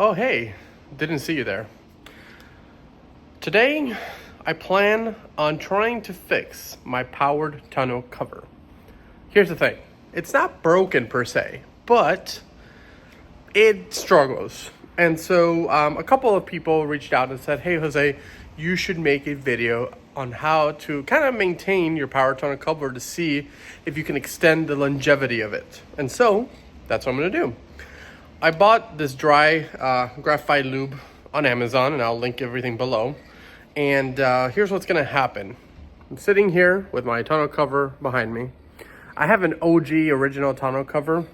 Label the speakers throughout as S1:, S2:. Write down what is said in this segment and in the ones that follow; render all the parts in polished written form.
S1: Oh, hey, didn't see you there. Today, I plan on trying to fix my powered tonneau cover. Here's the thing. It's not broken per se, but it struggles. And so a couple of people reached out and said, hey, Jose, you should make a video on how to kind of maintain your power tonneau cover to see if you can extend the longevity of it. And so that's what I'm going to do. I bought this dry Graphite Lube on Amazon, and I'll link everything below. And here's what's going to happen. I'm sitting here with my tonneau cover behind me. I have an OG original tonneau cover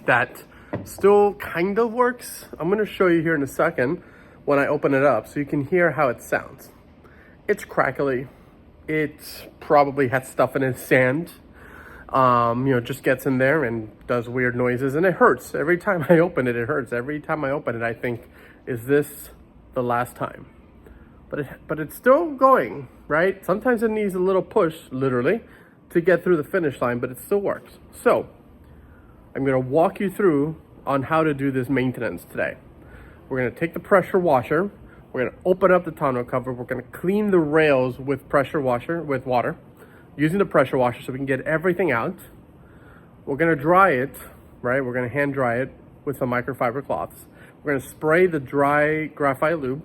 S1: that still kind of works. I'm going to show you here in a second when I open it up so you can hear how it sounds. It's crackly. It probably has stuff in its sand. Just gets in there and does weird noises, and it hurts. Every time I open it, it hurts. Every time I open it, I think, is this the last time? But it's still going, right? Sometimes it needs a little push, literally, to get through the finish line, but it still works. So I'm going to walk you through on how to do this maintenance today. We're going to take the pressure washer. We're going to open up the tonneau cover. We're going to clean the rails with water, using the pressure washer so we can get everything out. We're going to dry it, right? We're going to hand dry it with some microfiber cloths. We're going to spray the dry Graphite Lube.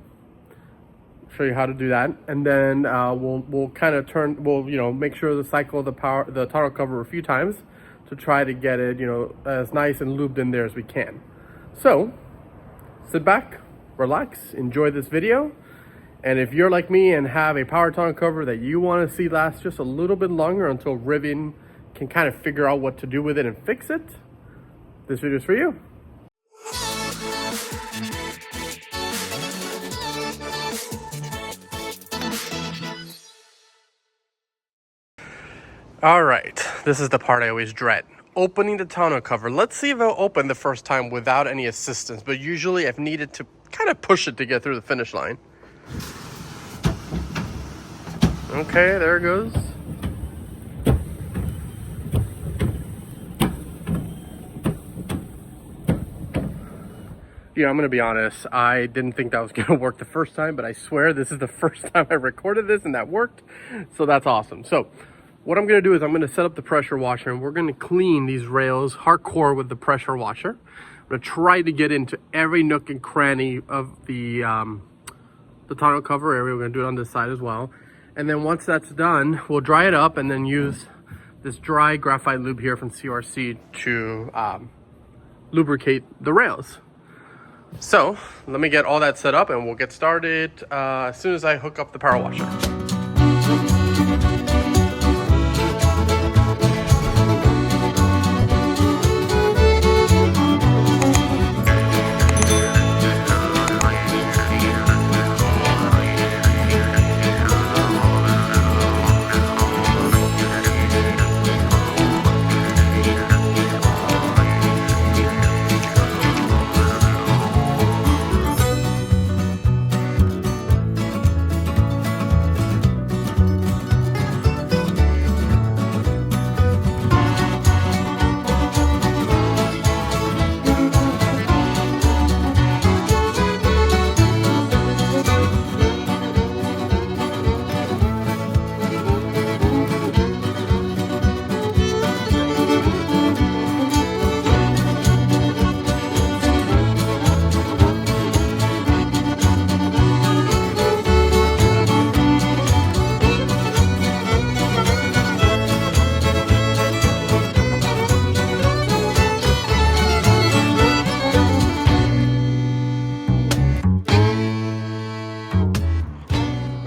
S1: Show you how to do that, and then we'll kind of make sure to cycle the tonneau cover a few times to try to get it as nice and lubed in there as we can. So sit back, relax, enjoy this video. And if you're like me and have a power tonneau cover that you want to see last just a little bit longer until Rivian can kind of figure out what to do with it and fix it, this video is for you. All right, this is the part I always dread. Opening the tonneau cover. Let's see if it'll open the first time without any assistance, but usually I've needed to kind of push it to get through the finish line. Okay, there it goes. Yeah, I'm gonna be honest, I didn't think that was gonna work the first time, but I swear this is the first time I recorded this and that worked, so that's awesome. So what I'm gonna do is I'm gonna set up the pressure washer, and we're gonna clean these rails hardcore with the pressure washer. I'm gonna try to get into every nook and cranny of the tonneau cover area. We're gonna do it on this side as well. And then once that's done, we'll dry it up and then use this dry Graphite Lube here from CRC to lubricate the rails. So let me get all that set up and we'll get started as soon as I hook up the power washer.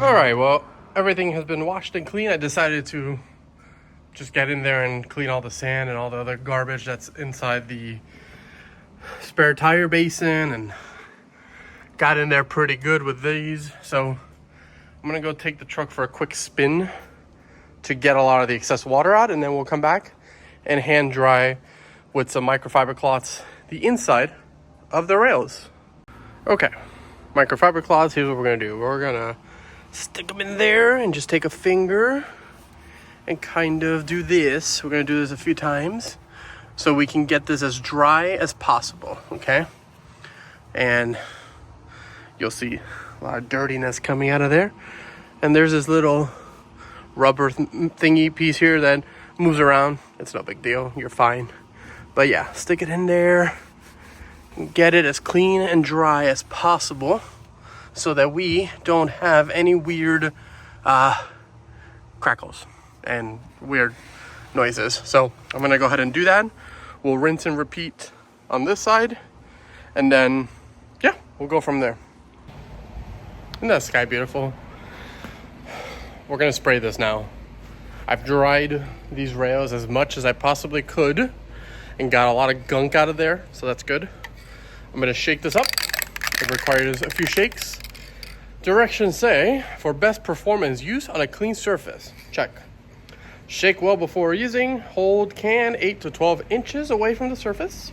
S1: All right, well, everything has been washed and clean. I decided to just get in there and clean all the sand and all the other garbage that's inside the spare tire basin, and got in there pretty good with these. So I'm gonna go take the truck for a quick spin to get a lot of the excess water out, and then we'll come back and hand dry with some microfiber cloths the inside of the rails. Okay, microfiber cloths, here's what we're gonna do. We're gonna stick them in there and just take a finger and kind of do this. We're gonna do this a few times so we can get this as dry as possible, okay? and you'll see a lot of dirtiness coming out of there. And there's this little rubber thingy piece here that moves around. It's no big deal, you're fine. But yeah, stick it in there, get it as clean and dry as possible so that we don't have any weird crackles and weird noises. So I'm gonna go ahead and do that. We'll rinse and repeat on this side, and then yeah, we'll go from there. Isn't that sky beautiful? We're gonna spray this now. I've dried these rails as much as I possibly could and got a lot of gunk out of there, so that's good. I'm gonna shake this up. It requires a few shakes. Directions say, for best performance, use on a clean surface. Check. Shake well before using. Hold can 8 to 12 inches away from the surface.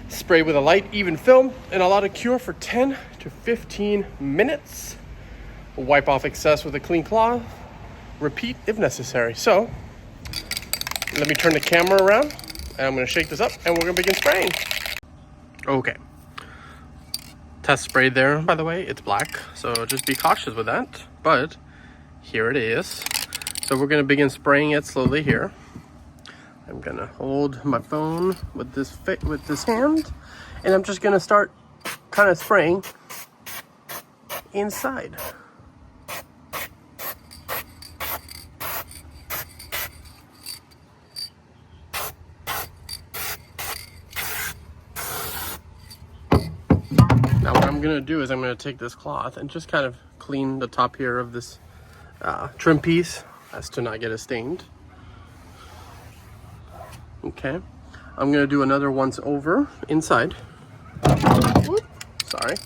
S1: Spray with a light, even film and allow to cure for 10 to 15 minutes. Wipe off excess with a clean cloth. Repeat if necessary. So, let me turn the camera around and I'm gonna shake this up and we're gonna begin spraying. Okay. Test spray there, by the way, it's black, so just be cautious with that. But here it is. So we're gonna begin spraying it slowly here. I'm gonna hold my phone with this hand, and I'm just gonna start kind of spraying inside. Now what I'm gonna do is I'm gonna take this cloth and just kind of clean the top here of this trim piece as to not get it stained. Okay, I'm gonna do another once over inside. Whoop, sorry.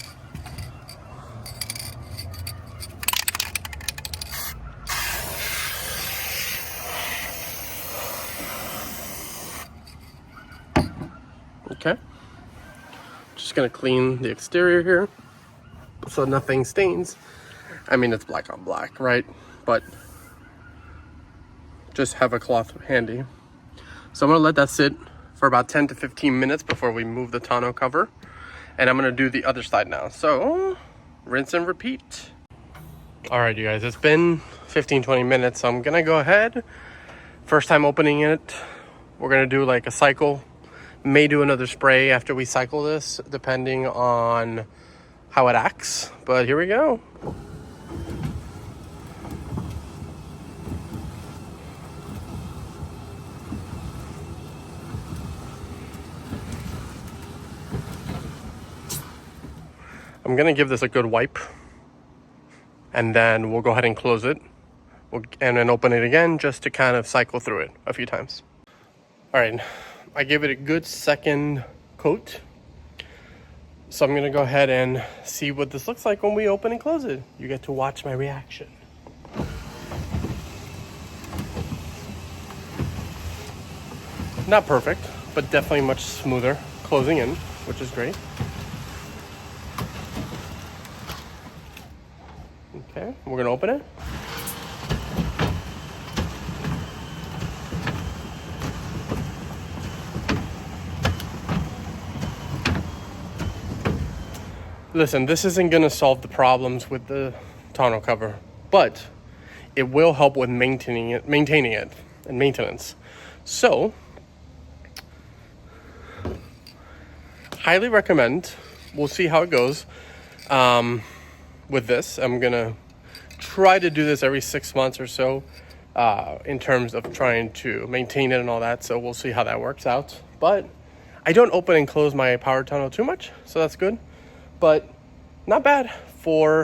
S1: Okay. Just gonna clean the exterior here so nothing stains. I mean, it's black on black, right? But just have a cloth handy. So I'm gonna let that sit for about 10 to 15 minutes before we move the tonneau cover. And I'm gonna do the other side now. So rinse and repeat. All right, you guys, it's been 15-20 minutes. So I'm gonna go ahead. First time opening it, we're gonna do like a cycle. May do another spray after we cycle this, depending on how it acts. But here we go. I'm gonna give this a good wipe, and then we'll go ahead and close it, and then open it again just to kind of cycle through it a few times. All right, I gave it a good second coat. So I'm gonna go ahead and see what this looks like when we open and close it. You get to watch my reaction. Not perfect, but definitely much smoother closing in, which is great. Okay, we're gonna open it. Listen, this isn't gonna solve the problems with the tonneau cover, but it will help with maintaining it and maintenance. So, highly recommend. We'll see how it goes with this. I'm gonna try to do this every 6 months or so in terms of trying to maintain it and all that. So we'll see how that works out. But I don't open and close my power tonneau too much, so that's good. But not bad for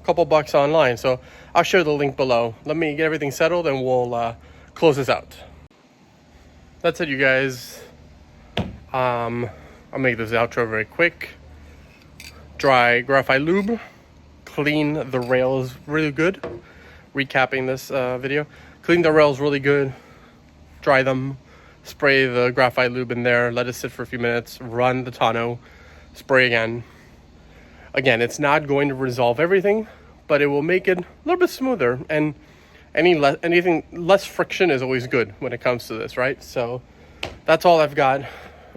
S1: a couple bucks online. So I'll share the link below. Let me get everything settled and we'll close this out. That's it, you guys. I'll make this outro very quick. Dry Graphite Lube. Clean the rails really good. Recapping this video. Clean the rails really good. Dry them. Spray the Graphite Lube in there. Let it sit for a few minutes. Run the tonneau. Spray again. Again, it's not going to resolve everything, but it will make it a little bit smoother. And anything less friction is always good when it comes to this, right? So that's all I've got.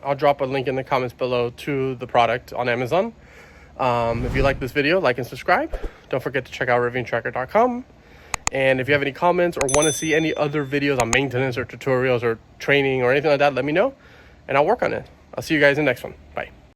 S1: I'll drop a link in the comments below to the product on Amazon. If you like this video, like and subscribe. Don't forget to check out riviantracker.com. And if you have any comments or want to see any other videos on maintenance or tutorials or training or anything like that, let me know and I'll work on it. I'll see you guys in the next one. Bye.